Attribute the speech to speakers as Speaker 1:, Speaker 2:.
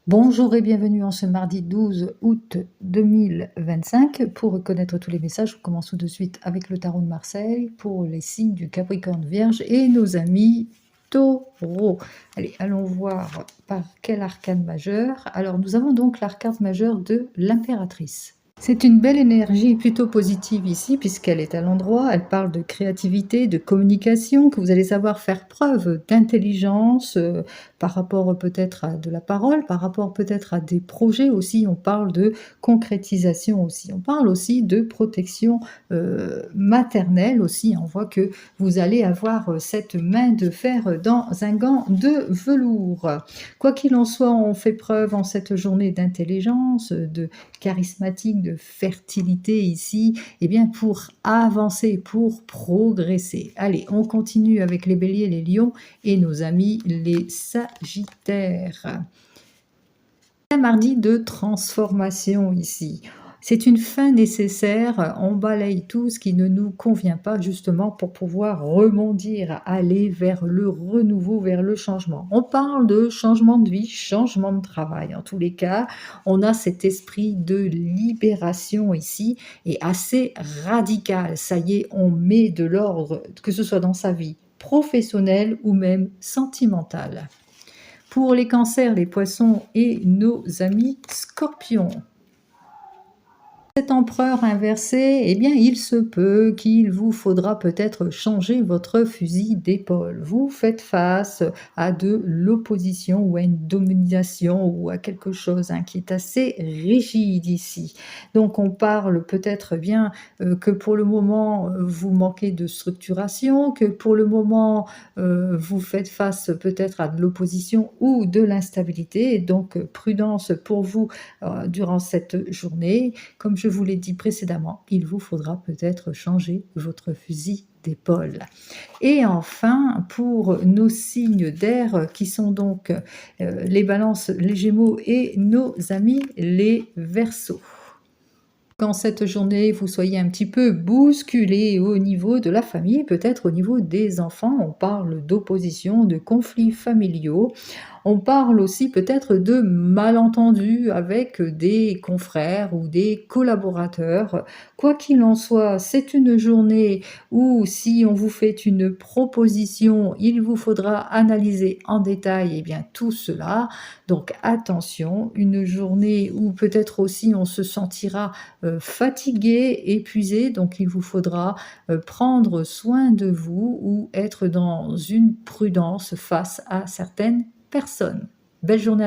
Speaker 1: Bonjour et bienvenue en ce mardi 12 août 2025. Pour connaître tous les messages, on commence tout de suite avec le tarot de Marseille pour les signes du Capricorne Vierge et nos amis Taureaux. Allez, allons voir par quel arcane majeur. Alors, nous avons donc l'arcane majeur de l'impératrice. C'est une belle énergie plutôt positive ici, puisqu'elle est à l'endroit, elle parle de créativité, de communication, que vous allez savoir faire preuve d'intelligence par rapport peut-être à de la parole, par rapport peut-être à des projets aussi, on parle de concrétisation aussi, on parle aussi de protection maternelle aussi, on voit que vous allez avoir cette main de fer dans un gant de velours. Quoi qu'il en soit, on fait preuve en cette journée d'intelligence, de charismatique, de fertilité ici, eh bien pour avancer, pour progresser. Allez, on continue avec les béliers, les lions et nos amis les sagittaires. Un mardi de transformation ici. C'est une fin nécessaire, on balaye tout ce qui ne nous convient pas justement pour pouvoir rebondir, aller vers le renouveau, vers le changement. On parle de changement de vie, changement de travail. En tous les cas, on a cet esprit de libération ici et assez radical. Ça y est, on met de l'ordre, que ce soit dans sa vie professionnelle ou même sentimentale. Pour les cancers, les poissons et nos amis scorpions. Cet empereur inversé, eh bien, il se peut qu'il vous faudra peut-être changer votre fusil d'épaule. Vous faites face à de l'opposition ou à une domination ou à quelque chose qui est assez rigide ici. Donc, on parle peut-être bien que pour le moment, vous manquez de structuration, que pour le moment, vous faites face peut-être à de l'opposition ou de l'instabilité. Donc, prudence pour vous durant cette journée. Comme je vous l'ai dit précédemment, il vous faudra peut-être changer votre fusil d'épaule. Et enfin, pour nos signes d'air qui sont donc les balances, les gémeaux et nos amis les verseaux. Qu'en cette journée, vous soyez un petit peu bousculé au niveau de la famille, peut-être au niveau des enfants, on parle d'opposition, de conflits familiaux. On parle aussi peut-être de malentendus avec des confrères ou des collaborateurs. Quoi qu'il en soit, c'est une journée où si on vous fait une proposition, il vous faudra analyser en détail bien, tout cela. Donc attention, une journée où peut-être aussi on se sentira fatigué, épuisé, donc il vous faudra prendre soin de vous ou être dans une prudence face à certaines personnes. Belle journée.